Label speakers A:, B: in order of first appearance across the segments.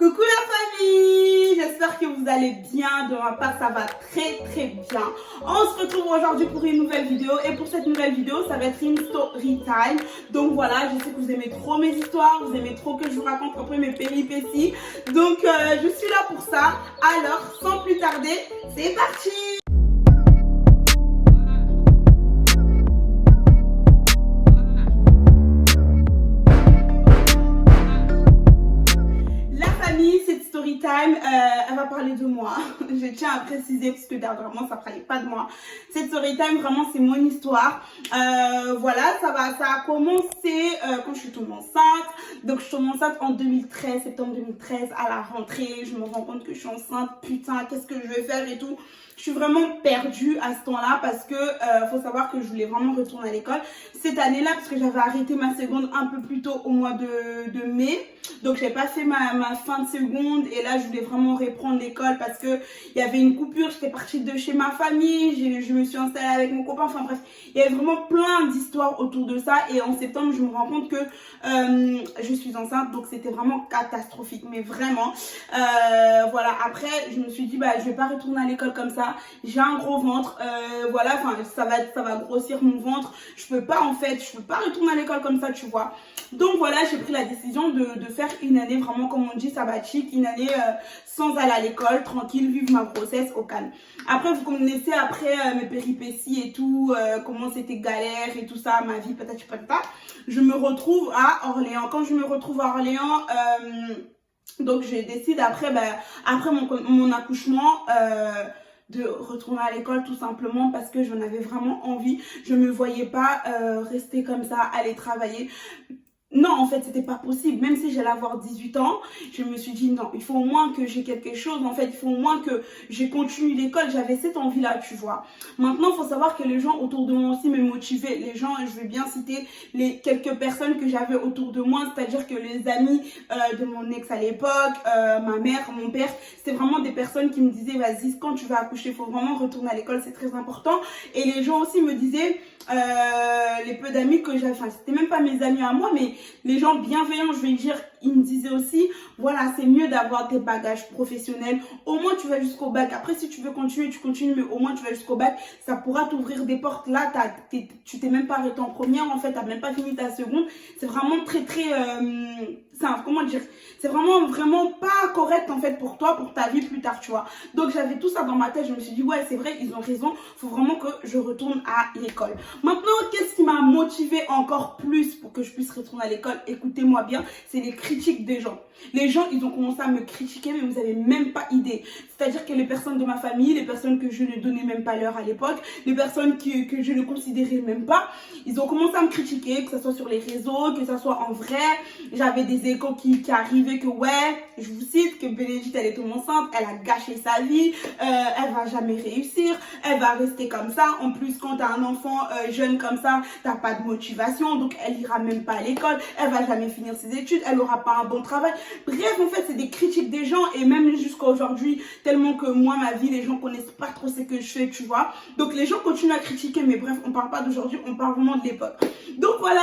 A: Coucou la famille, j'espère que vous allez bien, de ma part ça va très bien. On se retrouve aujourd'hui pour une nouvelle vidéo et pour cette nouvelle vidéo ça va être une story time. Donc voilà, je sais que vous aimez trop mes histoires, vous aimez trop que je vous raconte un peu mes péripéties. Donc je suis là pour ça, alors sans plus tarder, c'est parti! Time, elle va parler de moi. Je tiens à préciser parce que dernièrement ça parlait pas de moi. Cette story time vraiment c'est mon histoire. Voilà, ça a commencé quand je suis tombée enceinte. Donc je suis tombée enceinte en 2013, septembre 2013 à la rentrée. Je me rends compte que je suis enceinte. Putain, qu'est-ce que je vais faire et tout. Je suis vraiment perdue à ce temps-là parce que faut savoir que je voulais vraiment retourner à l'école cette année-là parce que j'avais arrêté ma seconde un peu plus tôt au mois de mai. Donc j'ai pas fait ma fin de seconde et là je voulais vraiment reprendre l'école parce que il y avait une coupure, j'étais partie de chez ma famille, je me suis installée avec mon copain, enfin bref, il y avait vraiment plein d'histoires autour de ça et en septembre je me rends compte que je suis enceinte, donc c'était vraiment catastrophique, mais vraiment voilà. Après je me suis dit bah je vais pas retourner à l'école comme ça, j'ai un gros ventre, voilà, enfin ça va grossir mon ventre, je peux pas retourner à l'école comme ça, tu vois. Donc voilà, j'ai pris la décision de faire une année vraiment comme on dit sabbatique, une année sans aller à l'école, tranquille, vivre ma grossesse au calme. Après vous connaissez mes péripéties et tout, comment c'était galère et tout ça, ma vie peut-être pas. Je me retrouve à Orléans. Quand je me retrouve à Orléans, donc je décide après mon accouchement de retourner à l'école tout simplement parce que j'en avais vraiment envie. Je me voyais pas rester comme ça, aller travailler. Non, en fait, c'était pas possible. Même si j'allais avoir 18 ans, je me suis dit non, il faut au moins que j'ai quelque chose. En fait, il faut au moins que je continue l'école. J'avais cette envie-là, tu vois. Maintenant, il faut savoir que les gens autour de moi aussi me motivaient. Les gens, je vais bien citer les quelques personnes que j'avais autour de moi, c'est-à-dire que les amis de mon ex à l'époque, ma mère, mon père, c'était vraiment des personnes qui me disaient vas-y, quand tu vas accoucher, il faut vraiment retourner à l'école, c'est très important. Et les gens aussi me disaient, les peu d'amis que j'avais, enfin, c'était même pas mes amis à moi, mais les gens bienveillants, je vais dire, ils me disaient aussi, voilà, c'est mieux d'avoir tes bagages professionnels. Au moins, tu vas jusqu'au bac. Après, si tu veux continuer, tu continues, mais au moins, tu vas jusqu'au bac. Ça pourra t'ouvrir des portes. Là, tu t'es même pas arrêté en première, en fait, t'as même pas fini ta seconde. C'est vraiment comment dire, c'est vraiment pas correct, en fait, pour toi, pour ta vie plus tard, tu vois. Donc, j'avais tout ça dans ma tête. Je me suis dit, ouais, c'est vrai, ils ont raison. Faut vraiment que je retourne à l'école. Maintenant, qu'est-ce qui m'a motivée encore plus pour que je puisse retourner à l'école? Écoutez-moi bien, c'est les critiques des gens. Les gens, ils ont commencé à me critiquer, mais vous avez même pas idée. C'est-à-dire que les personnes de ma famille, les personnes que je ne donnais même pas l'heure à l'époque, les personnes que je ne considérais même pas, ils ont commencé à me critiquer, que ce soit sur les réseaux, que ce soit en vrai. J'avais des échos qui arrivaient que ouais, je vous cite, que Bénédicte, elle est tombée enceinte, elle a gâché sa vie, elle va jamais réussir, elle va rester comme ça. En plus, quand t'as un enfant jeune comme ça, t'as pas de motivation, donc elle ira même pas à l'école, elle va jamais finir ses études, elle aura pas un bon travail. Bref, en fait, c'est des critiques des gens et même jusqu'à aujourd'hui, tellement que moi, ma vie, les gens connaissent pas trop ce que je fais, tu vois. Donc, les gens continuent à critiquer, mais bref, on parle pas d'aujourd'hui, on parle vraiment de l'époque. Donc, voilà,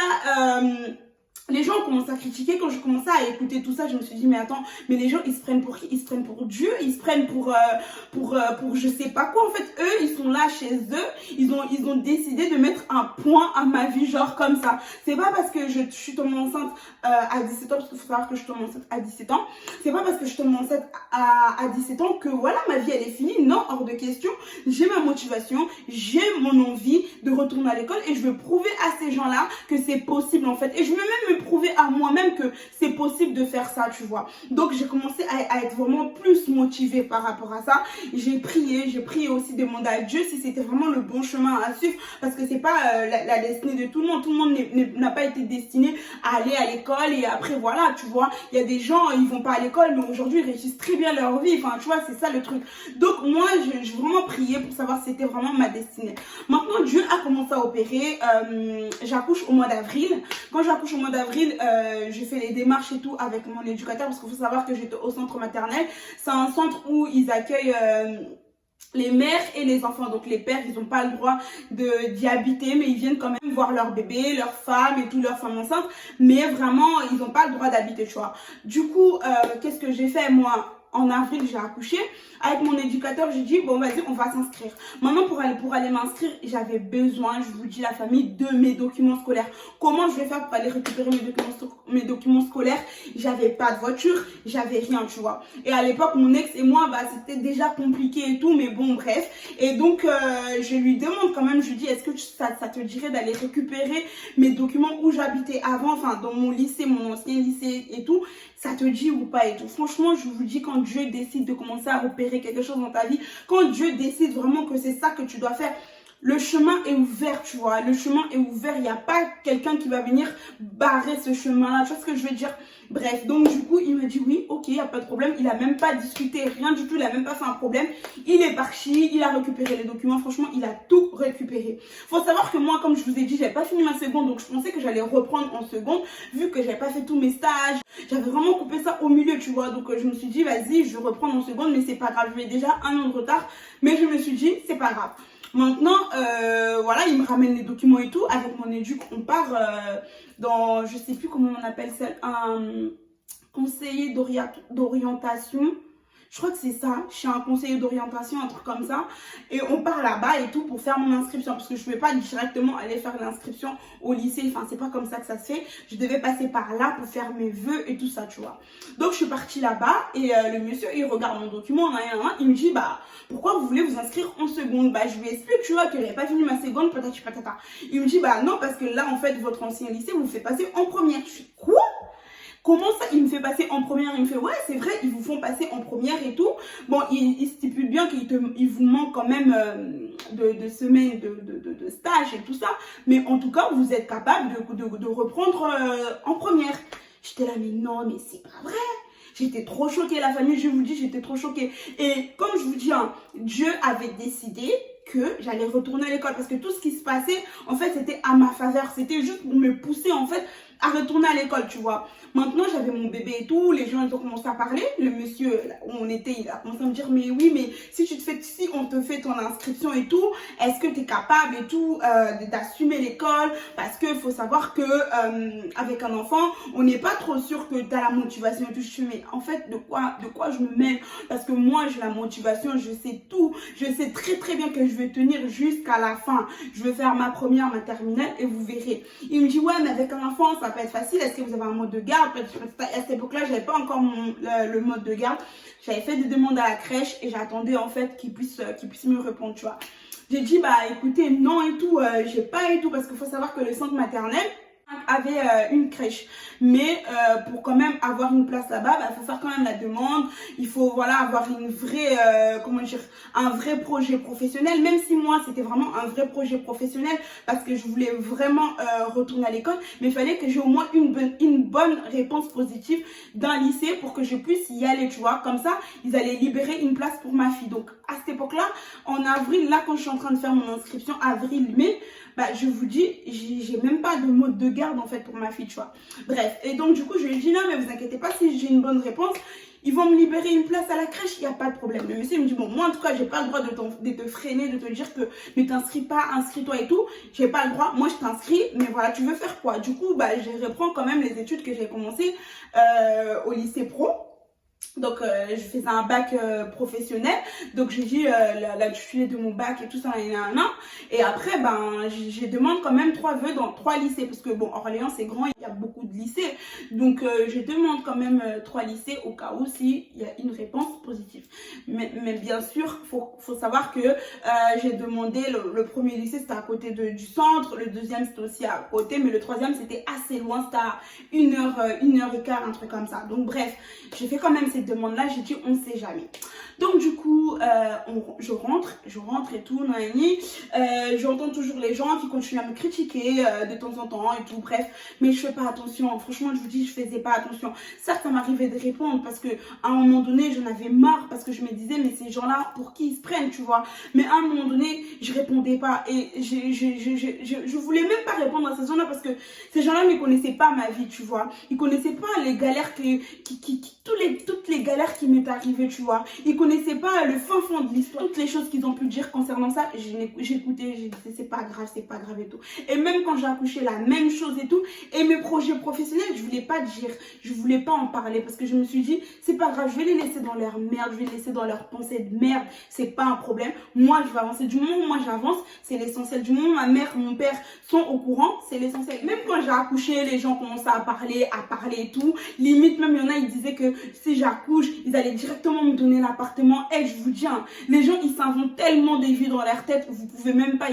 A: les gens ont commencé à critiquer. Quand je commençais à écouter tout ça, je me suis dit mais attends, mais les gens ils se prennent pour qui? Ils se prennent pour Dieu, ils se prennent pour je sais pas quoi. En fait, eux ils sont là chez eux, ils ont décidé de mettre un point à ma vie genre comme ça. C'est pas parce que je suis tombée enceinte à 17 ans, parce qu'il faut savoir que je tombe enceinte à 17 ans. C'est pas parce que je tombe enceinte à 17 ans que voilà, ma vie elle est finie. Non, hors de question. J'ai ma motivation, j'ai mon envie de retourner à l'école et je veux prouver à ces gens-là que c'est possible en fait. Et je veux même me prouver à moi-même que c'est possible de faire ça, tu vois. Donc j'ai commencé à être vraiment plus motivée par rapport à ça. J'ai prié aussi, demandé à Dieu si c'était vraiment le bon chemin à suivre, parce que c'est pas la destinée de tout le monde. Tout le monde n'a pas été destiné à aller à l'école et après voilà, tu vois. Il y a des gens, ils vont pas à l'école, mais aujourd'hui ils réussissent très bien leur vie. Enfin, tu vois, c'est ça le truc. Donc moi, j'ai vraiment prié pour savoir si c'était vraiment ma destinée. Maintenant, Dieu a commencé à opérer. J'accouche au mois d'avril. Quand j'accouche au mois d'avril, j'ai fait les démarches et tout avec mon éducateur parce qu'il faut savoir que j'étais au centre maternel. C'est un centre où ils accueillent les mères et les enfants. Donc les pères, ils n'ont pas le droit d'y habiter, mais ils viennent quand même voir leur bébé, leur femme et tout, leur femme enceinte. Mais vraiment, ils n'ont pas le droit d'habiter, tu vois. Du coup, qu'est-ce que j'ai fait, moi? En avril, j'ai accouché. Avec mon éducateur, j'ai dit, bon, vas-y, on va s'inscrire. Maintenant, pour aller m'inscrire, j'avais besoin, je vous dis, la famille, de mes documents scolaires. Comment je vais faire pour aller récupérer mes documents scolaires? J'avais pas de voiture, j'avais rien, tu vois. Et à l'époque, mon ex et moi, bah, c'était déjà compliqué et tout, mais bon, bref. Et donc, je lui demande quand même, je lui dis, est-ce que ça te dirait d'aller récupérer mes documents où j'habitais avant, enfin, dans mon lycée, mon ancien lycée et tout? Ça te dit ou pas et tout. Franchement, je vous dis, quand Dieu décide de commencer à opérer quelque chose dans ta vie, quand Dieu décide vraiment que c'est ça que tu dois faire, le chemin est ouvert, tu vois. Le chemin est ouvert. Il n'y a pas quelqu'un qui va venir barrer ce chemin-là. Tu vois ce que je veux dire? Bref, donc du coup, il m'a dit oui, ok, il n'y a pas de problème. Il n'a même pas discuté, rien du tout. Il n'a même pas fait un problème. Il est parti, il a récupéré les documents. Franchement, il a tout récupéré. Faut savoir que moi, comme je vous ai dit, j'avais pas fini ma seconde. Donc, je pensais que j'allais reprendre en seconde. Vu que j'avais pas fait tous mes stages. J'avais vraiment coupé ça au milieu, tu vois. Donc, je me suis dit, vas-y, je reprends en seconde. Mais c'est pas grave. J'avais déjà un an de retard. Mais je me suis dit, c'est pas grave. Maintenant, voilà, il me ramène les documents et tout. Avec mon éduc, on part dans, je sais plus comment on appelle ça, un conseiller d'orientation. Je crois que c'est ça. Je suis un conseiller d'orientation, un truc comme ça. Et on part là-bas et tout pour faire mon inscription. Parce que je ne pouvais pas directement aller faire l'inscription au lycée. Enfin, c'est pas comme ça que ça se fait. Je devais passer par là pour faire mes vœux et tout ça, tu vois. Donc, je suis partie là-bas. Et le monsieur, il regarde mon document. Il me dit, bah, pourquoi vous voulez vous inscrire en seconde? Bah, je lui explique, tu vois, que j'avais pas fini ma seconde, patati patata. Il me dit, bah, non, parce que là, en fait, votre ancien lycée vous fait passer en première. Je suis, quoi? Comment ça, il me fait passer en première? Il me fait, ouais, c'est vrai, ils vous font passer en première et tout. Bon, il stipule bien qu'il vous manque quand même de semaines de stage et tout ça. Mais en tout cas, vous êtes capable de reprendre en première. J'étais là, mais non, mais c'est pas vrai. J'étais trop choquée, la famille, je vous dis, j'étais trop choquée. Et comme je vous dis, hein, Dieu avait décidé que j'allais retourner à l'école. Parce que tout ce qui se passait, en fait, c'était à ma faveur. C'était juste pour me pousser, en fait, à retourner à l'école, tu vois. Maintenant, j'avais mon bébé et tout. Les gens, ils ont commencé à parler. Le monsieur, là où on était, il a commencé à me dire, mais oui, mais si on te fait ton inscription et tout, est-ce que tu es capable et tout d'assumer l'école? Parce que faut savoir que avec un enfant, on n'est pas trop sûr que tu as la motivation et tout. Je suis, mais en fait, de quoi je me mêle? Parce que moi, j'ai la motivation, je sais tout. Je sais très très bien que je vais tenir jusqu'à la fin. Je vais faire ma première, ma terminale et vous verrez. Il me dit, ouais, mais avec un enfant, ça peut être facile. Est-ce que vous avez un mode de garde? À cette époque-là, j'avais pas encore le mode de garde. J'avais fait des demandes à la crèche et j'attendais en fait qu'ils puissent me répondre, tu vois. J'ai dit, bah écoutez, non et tout, j'ai pas et tout, parce qu'il faut savoir que le centre maternel avait une crèche, mais pour quand même avoir une place là-bas, il faut faire quand même la demande, il faut voilà avoir une vraie comment dire, un vrai projet professionnel, même si moi c'était vraiment un vrai projet professionnel parce que je voulais vraiment retourner à l'école, mais il fallait que j'ai au moins une bonne réponse positive d'un lycée pour que je puisse y aller, tu vois. Comme ça ils allaient libérer une place pour ma fille. Donc à cette époque là, en avril, là quand je suis en train de faire mon inscription, avril-mai, bah, je vous dis, j'ai même pas de mode de garde en fait pour ma fille, tu vois. Bref, et donc du coup, je lui ai dit non, mais vous inquiétez pas, si j'ai une bonne réponse, ils vont me libérer une place à la crèche, il n'y a pas de problème. Le monsieur me dit, bon, moi en tout cas, j'ai pas le droit de te freiner, de te dire que ne t'inscris pas, inscris-toi et tout. J'ai pas le droit, moi je t'inscris, mais voilà, tu veux faire quoi? Du coup, bah, je reprends quand même les études que j'ai commencées au lycée pro. Donc, je faisais un bac professionnel. Donc, j'ai dit l'intitulé de mon bac et tout ça, et après, ben, je demande quand même 3 vœux dans 3 lycées. Parce que, bon, Orléans, c'est grand, il y a beaucoup de lycées. Donc, je demande quand même 3 lycées au cas où s'il y a une réponse positive. Mais bien sûr, faut savoir que j'ai demandé le premier lycée, c'était à côté du centre. Le deuxième, c'était aussi à côté. Mais le troisième, c'était assez loin. C'était à 1h15, un truc comme ça. Donc, bref, j'ai fait quand même cette demande-là, j'ai dit on ne sait jamais. Donc du coup, je rentre et tout, j'entends toujours les gens qui continuent à me critiquer de temps en temps et tout, bref, mais je fais pas attention. Franchement, je vous dis, je faisais pas attention. Certes, ça m'arrivait de répondre parce que à un moment donné, j'en avais marre parce que je me disais disais, mais ces gens-là, pour qui ils se prennent, tu vois. Mais à un moment donné, je répondais pas. Et je voulais même pas répondre à ces gens-là parce que ces gens-là ne connaissaient pas ma vie, tu vois. Ils connaissaient pas les galères toutes les galères qui m'est arrivées, tu vois. Ils connaissaient pas le fin fond de l'histoire, toutes les choses qu'ils ont pu dire concernant ça. J'écoutais, j'ai dit, c'est pas grave et tout. Et même quand j'ai accouché, la même chose et tout. Et mes projets professionnels, je voulais pas dire, je voulais pas en parler parce que je me suis dit, c'est pas grave, je vais les laisser dans leur merde, je vais les laisser dans leur pensée de merde, c'est pas un problème. Moi, je vais avancer. Du moment où moi j'avance, c'est l'essentiel. Du moment où ma mère, mon père sont au courant, c'est l'essentiel. Même quand j'ai accouché, les gens commençaient à parler et tout. Limite, même il y en a, ils disaient que si j'accouche, ils allaient directement me donner l'appartement. Et je vous dis, hein, les gens, ils s'inventent tellement des vies dans leur tête, vous pouvez même pas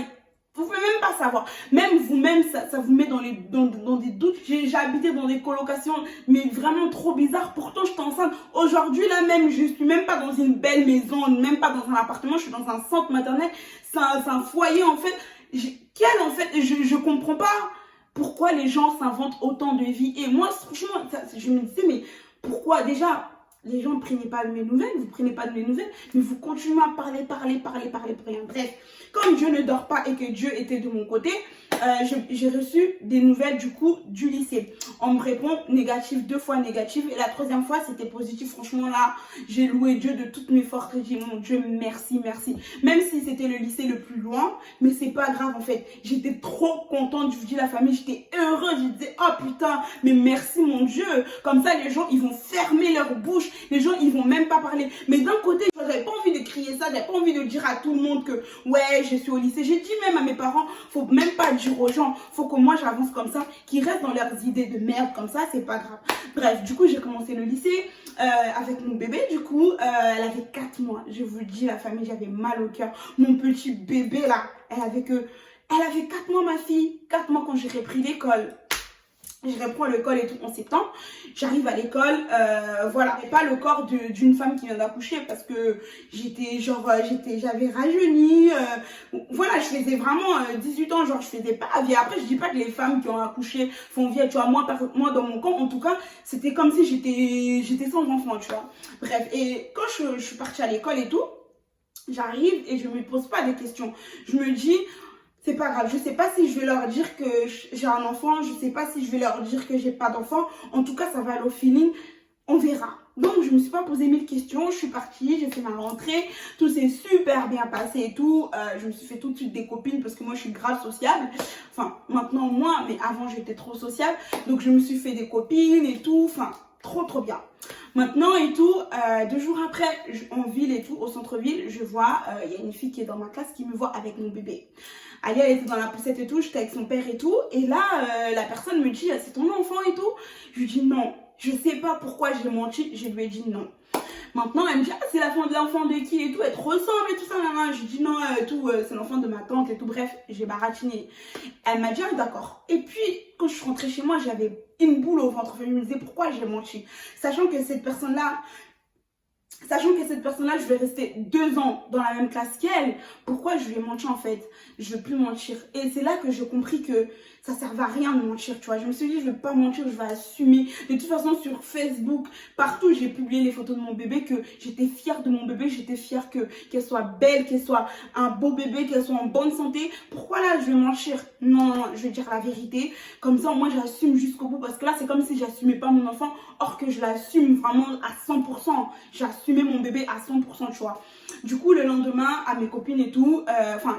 A: savoir. Même vous-même, ça vous met dans des doutes. J'ai habité dans des colocations, mais vraiment trop bizarres. Pourtant, je suis enceinte. Aujourd'hui, là même, je suis même pas dans une belle maison, même pas dans un appartement. Je suis dans un centre maternel. C'est un foyer, en fait. Je comprends pas pourquoi les gens s'inventent autant de vies. Et moi, franchement, je me disais, mais pourquoi déjà les gens ne prenaient pas de mes nouvelles, vous ne prenez pas de mes nouvelles, mais vous continuez à parler pour rien. Bref, comme Dieu ne dort pas et que Dieu était de mon côté, j'ai reçu des nouvelles du coup du lycée. On me répond négatif, 2 fois négatif, et la 3e fois c'était positif. Franchement là, j'ai loué Dieu de toutes mes forces. J'ai dit mon Dieu, merci. Même si c'était le lycée le plus loin, mais c'est pas grave en fait. J'étais trop contente, je vous dis la famille, j'étais heureuse. Je disais oh putain, mais merci mon Dieu. Comme ça les gens ils vont fermer leur bouche, les gens ils vont même pas parler. Mais d'un côté, j'avais pas envie de crier ça, j'avais pas envie de dire à tout le monde que ouais je suis au lycée. J'ai dit même à mes parents, faut même pas dire aux gens, faut que moi j'avance comme ça, qu'ils restent dans leurs idées de merde comme ça, c'est pas grave. Bref, du coup j'ai commencé le lycée avec mon bébé. Du coup elle avait 4 mois, je vous dis la famille, j'avais mal au cœur. Mon petit bébé là, elle avait 4 mois ma fille, 4 mois quand j'ai repris l'école. Je reprends l'école et tout en septembre. J'arrive à l'école, voilà. Et pas le corps d'une femme qui vient d'accoucher parce que j'avais rajeuni. Voilà, je faisais vraiment 18 ans, genre je faisais pas la vie. Après, je dis pas que les femmes qui ont accouché font vie, tu vois. Moi dans mon camp, en tout cas, c'était comme si j'étais sans enfant, tu vois. Bref, et quand je suis partie à l'école et tout, j'arrive et je me pose pas des questions. Je me dis, c'est pas grave, je sais pas si je vais leur dire que j'ai un enfant, je sais pas si je vais leur dire que j'ai pas d'enfant. En tout cas, ça va aller au feeling, on verra. Donc, je me suis pas posé 1000 questions, je suis partie, j'ai fait ma rentrée, tout s'est super bien passé et tout. Je me suis fait tout de suite des copines parce que moi, je suis grave sociable. Enfin, maintenant, moi, mais avant, j'étais trop sociable. Donc, je me suis fait des copines et tout, enfin, trop bien. Maintenant et tout, 2 jours après, en ville et tout, au centre-ville, je vois, il y a une fille qui est dans ma classe qui me voit avec mon bébé. Ali, elle était dans la poussette et tout, j'étais avec son père et tout. Et là, la personne me dit, c'est ton enfant et tout. Je lui dis non. Je sais pas pourquoi j'ai menti, je lui ai dit non. Maintenant, elle me dit, c'est l'enfant de qui et tout, elle te ressemble et tout ça. Je lui dis non, c'est l'enfant de ma tante et tout. Bref, j'ai baratiné. Elle m'a dit, ah, d'accord. Et puis, quand je suis rentrée chez moi, j'avais une boule au ventre. Je me disais, pourquoi j'ai menti? Sachant que cette personne-là, je vais rester 2 ans dans la même classe qu'elle. Pourquoi je lui ai menti en fait? Je ne veux plus mentir. Et c'est là que j'ai compris que ça ne servait à rien de mentir, tu vois. Je me suis dit, je ne vais pas mentir, je vais assumer. De toute façon, sur Facebook, partout, j'ai publié les photos de mon bébé, que j'étais fière de mon bébé, j'étais fière qu'elle soit belle, qu'elle soit un beau bébé, qu'elle soit en bonne santé. Pourquoi là, je vais mentir? Non, je vais dire la vérité. Comme ça, moi, j'assume jusqu'au bout. Parce que là, c'est comme si j'assumais pas mon enfant, or que je l'assume vraiment à 100%. J'assumais mon bébé à 100%, tu vois. Du coup, le lendemain, à mes copines et tout,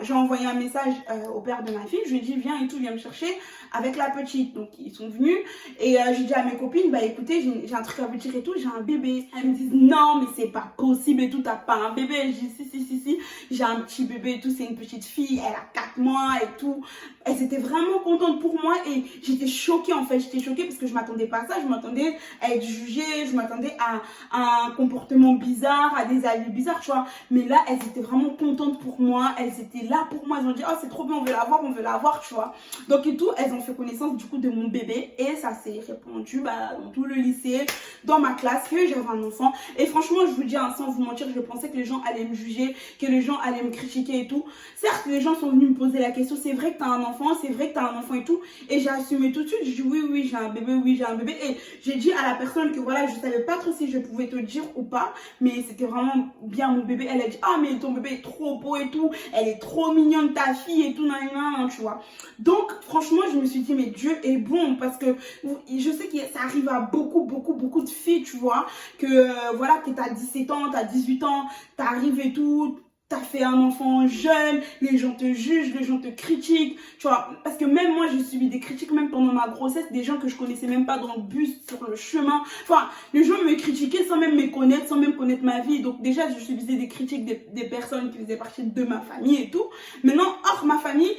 A: j'ai envoyé un message au père de ma fille. Je lui ai dit, viens et tout, viens me chercher avec la petite. Donc, ils sont venus. Et j'ai dit à mes copines, bah écoutez, j'ai un truc à vous dire et tout, j'ai un bébé. Elles me disent, non, mais c'est pas possible et tout, t'as pas un bébé. Je dis, si, j'ai un petit bébé et tout, c'est une petite fille, elle a 4 mois et tout. Elles étaient vraiment contentes pour moi et j'étais choquée en fait. J'étais choquée parce que je m'attendais pas à ça. Je m'attendais à être jugée, je m'attendais à un comportement bizarre, à des avis bizarres, tu vois. Mais là, elles étaient vraiment contentes pour moi. Elles étaient là pour moi. Elles ont dit, oh, c'est trop bien, on veut la voir, tu vois. Donc, et tout, elles ont fait connaissance du coup de mon bébé. Et ça s'est répandu dans tout le lycée, dans ma classe, que j'avais un enfant. Et franchement, je vous dis, hein, sans vous mentir, je pensais que les gens allaient me juger, que les gens allaient me critiquer et tout. Certes, les gens sont venus me poser la question, c'est vrai que t'as un enfant, c'est vrai que t'as un enfant et tout. Et j'ai assumé tout de suite. J'ai dit, oui, oui, j'ai un bébé, oui, j'ai un bébé. Et j'ai dit à la personne que voilà, je savais pas trop si je pouvais te dire ou pas. Mais c'était vraiment bien mon bébé. Elle a dit, ah, mais ton bébé est trop beau et tout. Elle est trop mignonne, ta fille et tout, nan, tu vois. Donc, franchement, je me suis dit, mais Dieu est bon. Parce que je sais que ça arrive à beaucoup de filles, tu vois. Que voilà, que t'as 17 ans, t'as 18 ans, t'arrives et tout. T'as fait un enfant jeune, les gens te jugent, les gens te critiquent, tu vois. Parce que même moi, j'ai subi des critiques, même pendant ma grossesse, des gens que je connaissais même pas dans le bus, sur le chemin. Enfin, les gens me critiquaient sans même me connaître, sans même connaître ma vie. Donc déjà, je subissais des critiques des personnes qui faisaient partie de ma famille et tout. Maintenant, hors ma famille,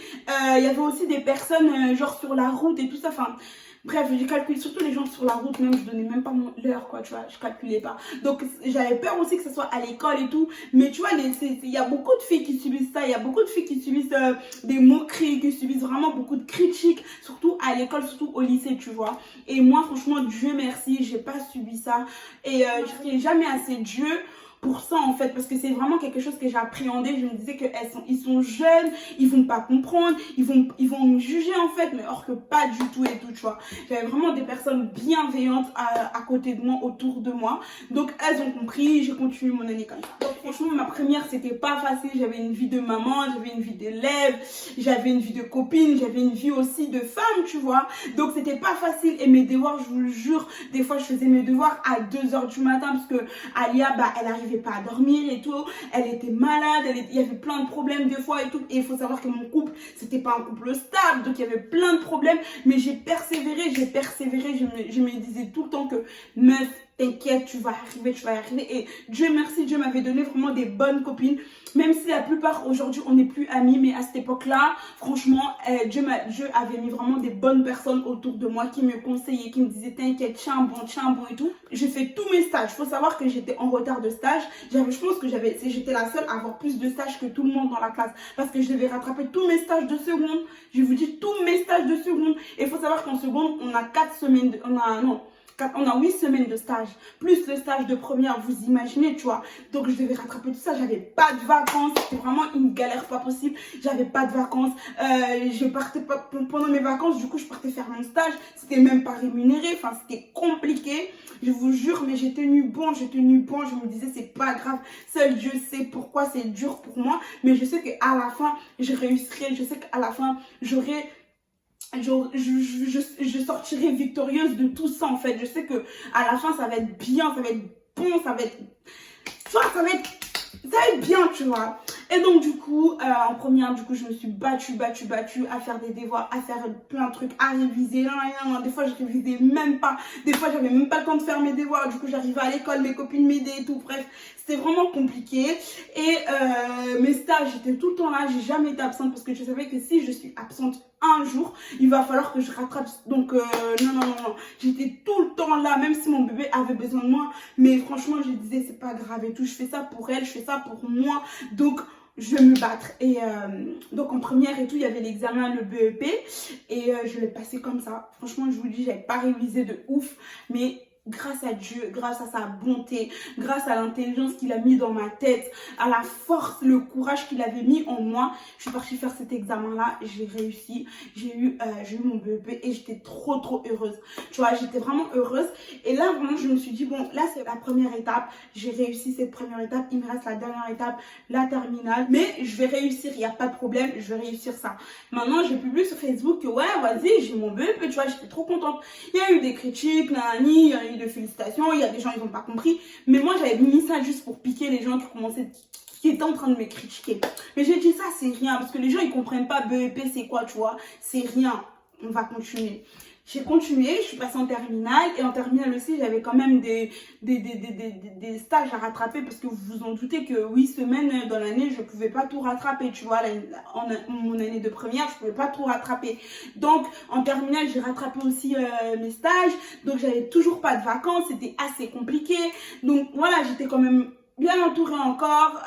A: il y avait aussi des personnes, genre sur la route et tout ça. Enfin, bref, j'ai calculé, surtout les gens sur la route, même, je donnais même pas l'heure, quoi, tu vois, je calculais pas. Donc, j'avais peur aussi que ce soit à l'école et tout. Mais tu vois, il y a beaucoup de filles qui subissent ça, il y a beaucoup de filles qui subissent des moqueries, qui subissent vraiment beaucoup de critiques, surtout à l'école, surtout au lycée, tu vois. Et moi, franchement, Dieu merci, j'ai pas subi ça. Et je serai jamais assez Dieu pour ça en fait, parce que c'est vraiment quelque chose que j'ai appréhendé. Je me disais ils sont jeunes, ils vont pas comprendre, ils vont me juger en fait, mais or que pas du tout et tout, tu vois. J'avais vraiment des personnes bienveillantes à côté de moi, autour de moi. Donc elles ont compris, j'ai continué mon année comme ça. Donc franchement, ma première c'était pas facile. J'avais une vie de maman, j'avais une vie d'élève, j'avais une vie de copine, j'avais une vie aussi de femme, tu vois. Donc c'était pas facile. Et mes devoirs, je vous le jure, des fois je faisais mes devoirs à 2 h du matin parce que Alia, elle arrivait pas à dormir et tout, elle était malade, il y avait plein de problèmes des fois et tout. Et il faut savoir que mon couple, c'était pas un couple stable, donc il y avait plein de problèmes, mais j'ai persévéré, je me disais tout le temps que meuf, t'inquiète, tu vas arriver. Et Dieu merci, Dieu m'avait donné vraiment des bonnes copines, même si la plupart aujourd'hui on n'est plus amis, mais à cette époque-là, franchement, Dieu avait mis vraiment des bonnes personnes autour de moi qui me conseillaient, qui me disaient t'inquiète, tiens bon et tout. J'ai fait tous mes stages. Il faut savoir que j'étais en retard de stage. Je pense que j'étais la seule à avoir plus de stages que tout le monde dans la classe, parce que je devais rattraper tous mes stages de seconde. Je vous dis tous mes stages de seconde. Et il faut savoir qu'en seconde, on a 4 semaines, on a 8 semaines de stage, plus le stage de première, vous imaginez, tu vois. Donc, je devais rattraper tout ça. J'avais pas de vacances. C'était vraiment une galère pas possible. J'avais pas de vacances. Je partais pas pendant mes vacances. Du coup, je partais faire mon stage. C'était même pas rémunéré. Enfin, c'était compliqué. Je vous jure, mais j'ai tenu bon. Je me disais, c'est pas grave. Seul Dieu sait pourquoi c'est dur pour moi. Mais je sais qu'à la fin, je réussirai. Je sais qu'à la fin, je sortirai victorieuse de tout ça en fait. Je sais que à la fin ça va être bien, ça va être bon, ça va être bien, tu vois. Et donc du coup, en première, du coup, je me suis battue à faire des devoirs, à faire plein de trucs, à réviser. Des fois, je révisais même pas. Des fois, j'avais même pas le temps de faire mes devoirs. Du coup, j'arrivais à l'école, mes copines m'aidaient et tout. Bref, c'était vraiment compliqué. Et mes stages, j'étais tout le temps là. J'ai jamais été absente parce que je savais que si je suis absente un jour, il va falloir que je rattrape. Donc, non. J'étais tout le temps là, même si mon bébé avait besoin de moi. Mais franchement, je disais, c'est pas grave et tout. Je fais ça pour elle, je fais ça pour moi. Donc, je vais me battre. Et donc en première et tout, il y avait l'examen, le BEP. Et je l'ai passé comme ça. Franchement, je vous dis, j'avais pas révisé de ouf. Mais grâce à Dieu, grâce à sa bonté, grâce à l'intelligence qu'il a mis dans ma tête, à la force, le courage qu'il avait mis en moi, je suis partie faire cet examen-là. J'ai réussi. J'ai eu mon BEP et j'étais trop heureuse. Tu vois, j'étais vraiment heureuse. Et là, vraiment, je me suis dit, bon, là, c'est la première étape. J'ai réussi cette première étape. Il me reste la dernière étape, la terminale. Mais je vais réussir, il n'y a pas de problème. Je vais réussir ça. Maintenant, j'ai publié sur Facebook que, ouais, vas-y, j'ai mon BEP. Tu vois, j'étais trop contente. Il y a eu des critiques, il y a eu de félicitations, il y a des gens, ils n'ont pas compris. Mais moi, j'avais mis ça juste pour piquer les gens qui étaient en train de me critiquer. Mais j'ai dit ça, c'est rien. Parce que les gens, ils comprennent pas BEP, c'est quoi, tu vois. C'est rien. On va continuer. J'ai continué, je suis passée en terminale. Et en terminale aussi, j'avais quand même des stages à rattraper. Parce que vous vous en doutez que 8 semaines dans l'année, je ne pouvais pas tout rattraper. Tu vois, mon année de première, je ne pouvais pas tout rattraper. Donc, en terminale, j'ai rattrapé aussi mes stages. Donc, j'avais toujours pas de vacances. C'était assez compliqué. Donc, voilà, j'étais quand même bien entourée encore,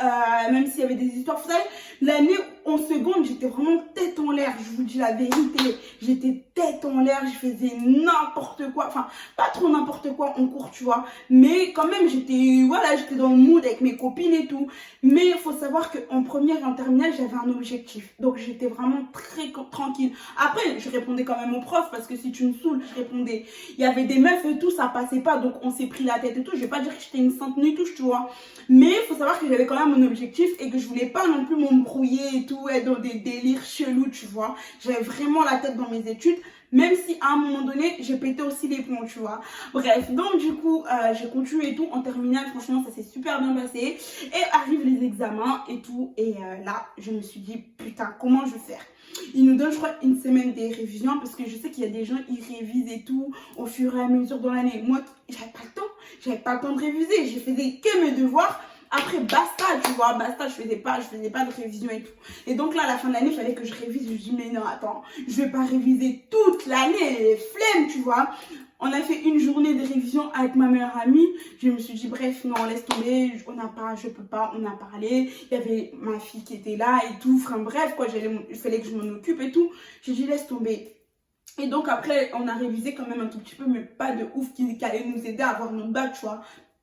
A: même s'il y avait des histoires. Vous savez, l'année en seconde, j'étais vraiment tête en l'air, je vous dis la vérité. J'étais tête en l'air, je faisais n'importe quoi. Enfin, pas trop n'importe quoi en cours, tu vois. Mais quand même, j'étais dans le mood avec mes copines et tout. Mais il faut savoir qu'en première et en terminale, j'avais un objectif. Donc, j'étais vraiment très tranquille. Après, je répondais quand même aux profs parce que si tu me saoules, je répondais. Il y avait des meufs et tout, ça passait pas. Donc, on s'est pris la tête et tout. Je vais pas dire que j'étais une sainte nuit touche, tu vois. Mais il faut savoir que j'avais quand même mon objectif et que je voulais pas non plus m'embrouiller et tout, être dans des délires chelous, tu vois. J'avais vraiment la tête dans mes études, même si à un moment donné, j'ai pété aussi les plombs, tu vois. Bref, donc du coup, j'ai continué et tout. En terminale, franchement, ça s'est super bien passé. Et arrivent les examens et tout. Et là, je me suis dit, putain, comment je vais faire? Ils nous donnent, je crois, une semaine des révisions parce que je sais qu'il y a des gens, ils révisent et tout au fur et à mesure dans l'année. Moi, j'avais pas le temps. J'avais pas le temps de réviser. Je faisais que mes devoirs. Après, basta, tu vois, basta, je faisais pas de révision et tout. Et donc là, à la fin de l'année, il fallait que je révise. Je me dis, mais non, attends, je vais pas réviser toute l'année, flemme, tu vois. On a fait une journée de révision avec ma meilleure amie. Je me suis dit, bref, non, laisse tomber, je peux pas, on a parlé. Il y avait ma fille qui était là et tout. Enfin, bref, quoi, il fallait que je m'en occupe et tout. J'ai dit, laisse tomber. Et donc après, on a révisé quand même un tout petit peu, mais pas de ouf qui allait nous aider à avoir notre bac, tu vois.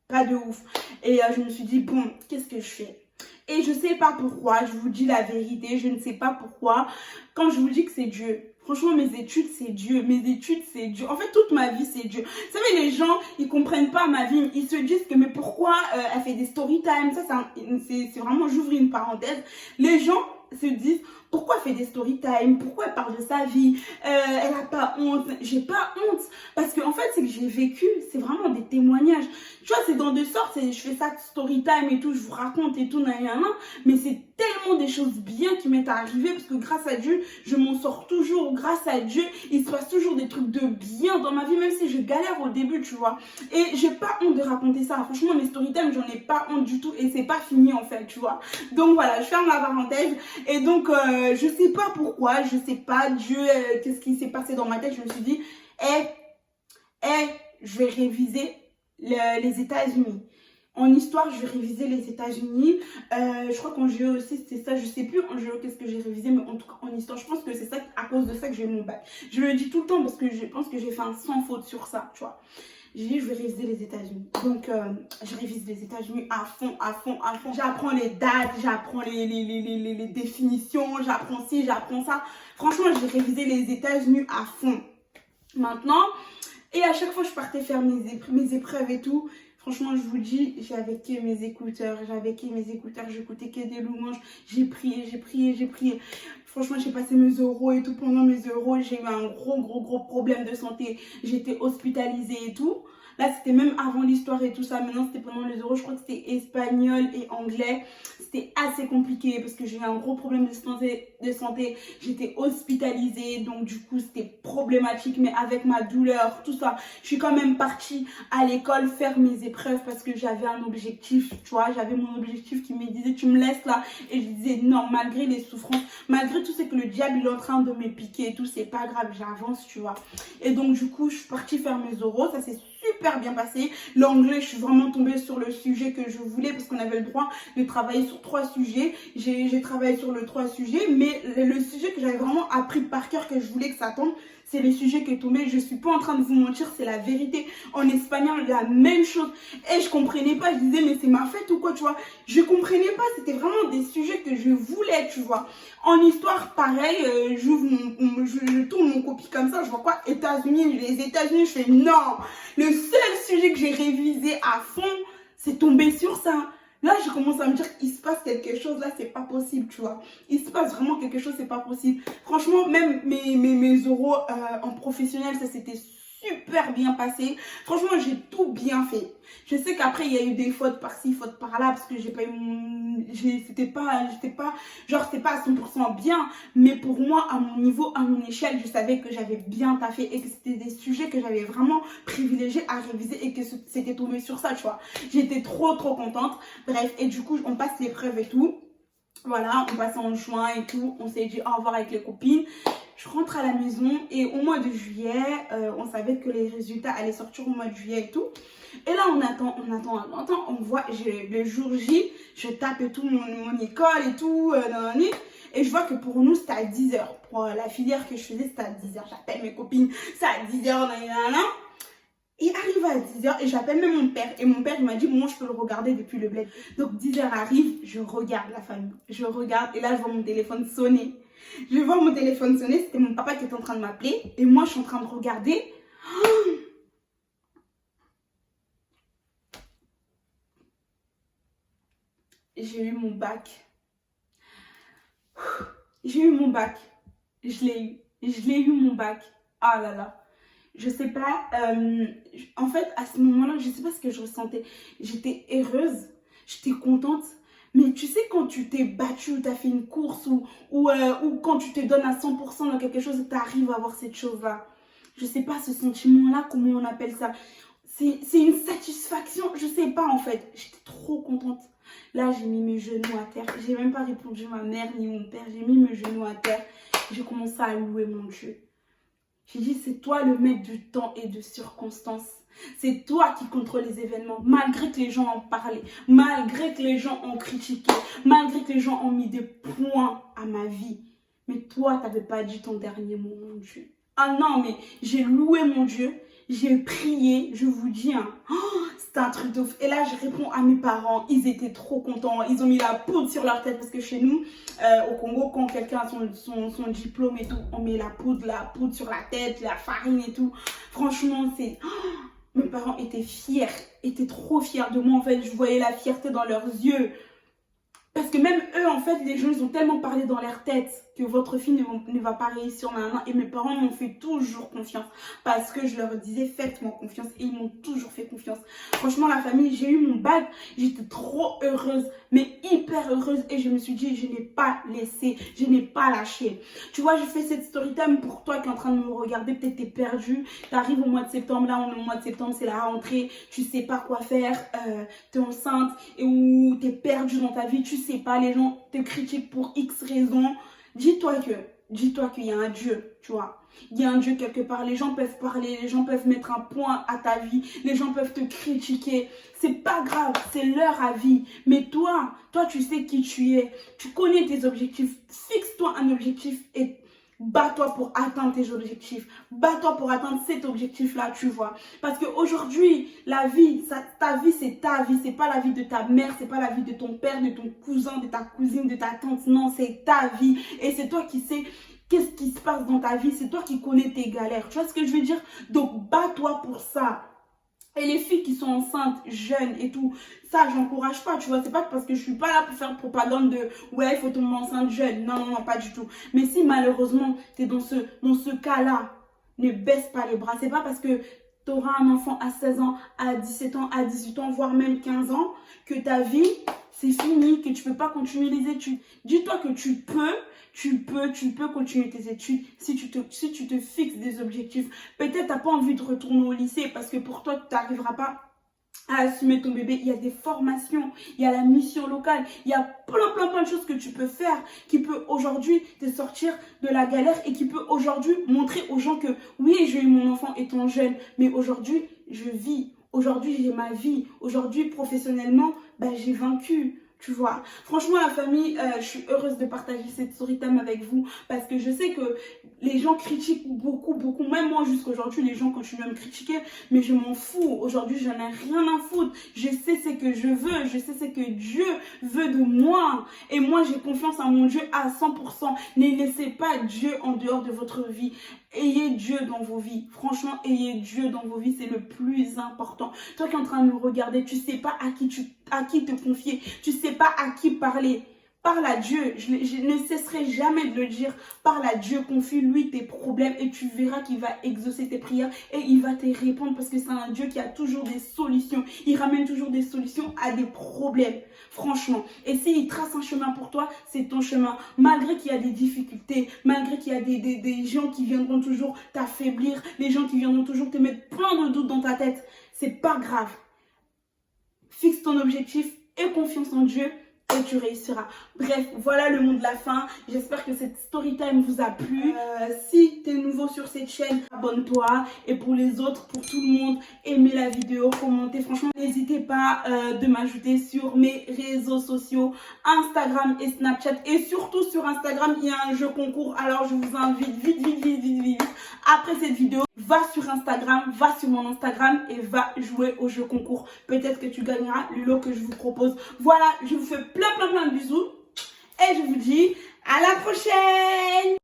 A: Pas de ouf. Et je me suis dit, bon, qu'est-ce que je fais? Et je sais pas pourquoi, je vous dis la vérité, je ne sais pas pourquoi. Quand je vous dis que c'est Dieu, franchement, mes études, c'est Dieu. Mes études, c'est Dieu. En fait, toute ma vie, c'est Dieu. Vous savez, les gens, ils comprennent pas ma vie. Ils se disent que, mais pourquoi elle fait des story time? Ça, c'est vraiment, j'ouvre une parenthèse. Les gens se disent, pourquoi elle fait des story time? Pourquoi elle parle de sa vie? Elle a pas honte. J'ai pas honte. Parce que, en fait, c'est que j'ai vécu. C'est vraiment des témoignages. Tu vois, c'est dans deux sortes. Je fais ça story time et tout. Je vous raconte et tout, mais c'est tellement des choses bien qui m'est arrivé parce que grâce à Dieu, je m'en sors toujours. Grâce à Dieu, il se passe toujours des trucs de bien dans ma vie, même si je galère au début, tu vois. Et j'ai pas honte de raconter ça. Franchement, mes story time, j'en ai pas honte du tout et c'est pas fini en fait, tu vois. Donc voilà, je ferme la parenthèse. Et donc, je sais pas pourquoi, je sais pas, Dieu, qu'est-ce qui s'est passé dans ma tête. Je me suis dit, je vais réviser les États-Unis. En histoire, je vais réviser les États-Unis. Je crois qu'en géo aussi, c'était ça. Je sais plus en géo qu'est-ce que j'ai révisé, mais en tout cas, en histoire, je pense que c'est ça, à cause de ça que j'ai eu mon bac. Je le dis tout le temps parce que je pense que j'ai fait un sans faute sur ça, tu vois. J'ai dit, je vais réviser les États-Unis. Donc, je révise les États-Unis à fond, à fond, à fond. J'apprends les dates, j'apprends les définitions, j'apprends ci, j'apprends ça. Franchement, j'ai révisé les États-Unis à fond. Maintenant, et à chaque fois, je partais faire mes épreuves et tout. Franchement, je vous dis, j'avais que mes écouteurs, j'écoutais que des louanges. J'ai prié, j'ai prié, j'ai prié. Franchement, j'ai passé mes euros et tout. Pendant mes euros, j'ai eu un gros problème de santé. J'étais hospitalisée et tout. Là, c'était même avant l'histoire et tout ça. Maintenant, c'était pendant les euros. Je crois que c'était espagnol et anglais. C'était assez compliqué parce que j'ai eu un gros problème de santé. J'étais hospitalisée. Donc, du coup, c'était problématique. Mais avec ma douleur, tout ça, je suis quand même partie à l'école faire mes épreuves parce que j'avais un objectif. Tu vois, j'avais mon objectif qui me disait, tu me laisses là. Et je disais, non, malgré les souffrances, malgré tout ce que le diable il est en train de me piquer et tout, c'est pas grave, j'avance, tu vois. Et donc, du coup, je suis partie faire mes oraux. Ça, c'est super bien passé. L'anglais, je suis vraiment tombée sur le sujet que je voulais parce qu'on avait le droit de travailler sur 3 sujets. J'ai travaillé sur le 3 sujets, mais le sujet que j'avais vraiment appris par cœur, que je voulais que ça tombe, c'est les sujets qui tombaient. Je suis pas en train de vous mentir, c'est la vérité. En espagnol, la même chose. Et je comprenais pas, je disais, mais c'est ma fête ou quoi, tu vois. Je comprenais pas, c'était vraiment des sujets que je voulais, tu vois. En histoire, pareil, je tourne mon copie comme ça, je vois quoi, États-Unis, les États-Unis, je fais non. Le seul sujet que j'ai révisé à fond, c'est tombé sur ça. Là, je commence à me dire qu'il se passe quelque chose, là, c'est pas possible, tu vois. Il se passe vraiment quelque chose, c'est pas possible. Franchement, même mes oraux en professionnel, ça s'était super bien passé. Franchement, j'ai tout bien fait. Je sais qu'après, il y a eu des fautes par-ci, fautes par-là, parce que j'ai pas eu c'était pas à 100% bien. Mais pour moi, à mon niveau, à mon échelle, je savais que j'avais bien taffé et que c'était des sujets que j'avais vraiment privilégiés à réviser et que c'était tombé sur ça, tu vois. J'étais trop contente. Bref, et du coup, on passe l'épreuve et tout. Voilà, on passe en juin et tout. On s'est dit au revoir avec les copines. je rentre à la maison et au mois de juillet, on savait que les résultats allaient sortir au mois de juillet et tout. Et là, on attend, on voit, le jour J, je tape et tout, mon école et tout, et je vois que pour nous, c'était à 10h. Pour la filière que je faisais, c'était à 10h. J'appelle mes copines, c'est à 10h, Et arrive à 10h et j'appelle même mon père. Et mon père, il m'a dit, moi, je peux le regarder depuis le bled. Donc 10h arrive, je regarde la famille. Je regarde et là, je vois mon téléphone sonner. Je vois mon téléphone sonner, c'était mon papa qui était en train de m'appeler. Et moi, je suis en train de regarder. J'ai eu mon bac. J'ai eu mon bac. Je l'ai eu. Je l'ai eu mon bac. Ah là là. Je sais pas, en fait, à ce moment-là, je sais pas ce que je ressentais. J'étais heureuse, j'étais contente. Mais tu sais, quand tu t'es battue, tu as fait une course ou quand tu te donnes à 100% dans quelque chose et tu arrives à avoir cette chose-là. Je sais pas, ce sentiment-là, comment on appelle ça. C'est une satisfaction, je sais pas en fait. J'étais trop contente. Là, j'ai mis mes genoux à terre. J'ai même pas répondu à ma mère ni mon père. J'ai mis mes genoux à terre. J'ai commencé à louer mon Dieu. J'ai dit, c'est toi le maître du temps et de circonstances. C'est toi qui contrôles les événements, malgré que les gens en parlaient, malgré que les gens ont critiqué, malgré que les gens ont mis des points à ma vie. Mais toi, tu n'avais pas dit ton dernier mot, mon Dieu. Ah non, mais j'ai loué mon Dieu, j'ai prié, je vous dis, hein, c'était un truc de ouf. Et là, je réponds à mes parents, ils étaient trop contents, ils ont mis la poudre sur leur tête parce que chez nous, au Congo, quand quelqu'un a son diplôme et tout, on met la poudre sur la tête, la farine et tout. Franchement, c'est... mes parents étaient fiers, étaient trop fiers de moi. En fait, je voyais la fierté dans leurs yeux. Parce que même eux, en fait, les gens, ils ont tellement parlé dans leur tête que votre fille ne va pas réussir maintenant. Et mes parents m'ont fait toujours confiance. Parce que je leur disais, faites-moi confiance. Et ils m'ont toujours fait confiance. Franchement, la famille, j'ai eu mon bac. J'étais trop heureuse, mais hyper heureuse. Et je me suis dit, je n'ai pas laissé, je n'ai pas lâché. Tu vois, je fais cette story time pour toi qui est en train de me regarder. Peut-être t'es perdu. T'arrives au mois de septembre. Là, on est au mois de septembre, c'est la rentrée. Tu sais pas quoi faire. T'es enceinte ou t'es perdu dans ta vie. Tu sais pas, les gens te critiquent pour X raisons. Dis-toi qu'il y a un Dieu, tu vois. Il y a un Dieu quelque part. Les gens peuvent parler, les gens peuvent mettre un point à ta vie, les gens peuvent te critiquer. C'est pas grave, c'est leur avis. Mais toi, tu sais qui tu es. Tu connais tes objectifs. Fixe-toi un objectif et bats-toi pour atteindre tes objectifs. Bats-toi pour atteindre cet objectif-là, tu vois. Parce qu'aujourd'hui, la vie, ta vie, c'est ta vie. C'est pas la vie de ta mère, c'est pas la vie de ton père, de ton cousin, de ta cousine, de ta tante. Non, c'est ta vie. Et c'est toi qui sais qu'est-ce qui se passe dans ta vie. C'est toi qui connais tes galères. Tu vois ce que je veux dire? Donc, bats-toi pour ça. Et les filles qui sont enceintes, jeunes et tout, ça, j'encourage pas, tu vois. C'est pas parce que je suis pas là pour faire propagande de ouais, il faut tomber enceinte jeune. Non, non, non, pas du tout. Mais si malheureusement, tu es dans ce cas-là, ne baisse pas les bras. C'est pas parce que tu auras un enfant à 16 ans, à 17 ans, à 18 ans, voire même 15 ans, que ta vie, c'est fini, que tu peux pas continuer les études. Dis-toi que tu peux continuer tes études si tu te fixes des objectifs. Peut-être tu n'as pas envie de retourner au lycée parce que pour toi, tu n'arriveras pas à assumer ton bébé. Il y a des formations, il y a la mission locale, il y a plein de choses que tu peux faire qui peut aujourd'hui te sortir de la galère et qui peut aujourd'hui montrer aux gens que oui, j'ai eu mon enfant étant jeune, mais aujourd'hui, je vis. Aujourd'hui, j'ai ma vie. Aujourd'hui, professionnellement, j'ai vaincu. Tu vois, franchement la famille, je suis heureuse de partager cette story time avec vous parce que je sais que les gens critiquent beaucoup, même moi jusqu'à aujourd'hui, les gens continuent à me critiquer, mais je m'en fous. Aujourd'hui, j'en ai rien à foutre. Je sais ce que je veux, je sais ce que Dieu veut de moi et moi j'ai confiance en mon Dieu à 100%. Ne laissez pas Dieu en dehors de votre vie. Ayez Dieu dans vos vies. Franchement, ayez Dieu dans vos vies, c'est le plus important. Toi qui es en train de me regarder, tu sais pas à qui te confier, tu sais pas à qui parler. Parle à Dieu, je ne cesserai jamais de le dire. Parle à Dieu, confie-lui tes problèmes et tu verras qu'il va exaucer tes prières et il va te répondre parce que c'est un Dieu qui a toujours des solutions. Il ramène toujours des solutions à des problèmes, franchement. Et s'il trace un chemin pour toi, c'est ton chemin. Malgré qu'il y a des difficultés, malgré qu'il y a des gens qui viendront toujours t'affaiblir, les gens qui viendront toujours te mettre plein de doutes dans ta tête, c'est pas grave. Fixe ton objectif, aie confiance en Dieu et tu réussiras. Bref, voilà le mot de la fin. J'espère que cette story time vous a plu. Si tu es nouveau sur cette chaîne, abonne-toi. Et pour les autres, pour tout le monde, aimez la vidéo, commentez. Franchement, n'hésitez pas de m'ajouter sur mes réseaux sociaux, Instagram et Snapchat. Et surtout sur Instagram, il y a un jeu concours. Alors, je vous invite vite, après cette vidéo, va sur Instagram, va sur mon Instagram et va jouer au jeu concours. Peut-être que tu gagneras le lot que je vous propose. Voilà, je vous fais plein de bisous et je vous dis à la prochaine.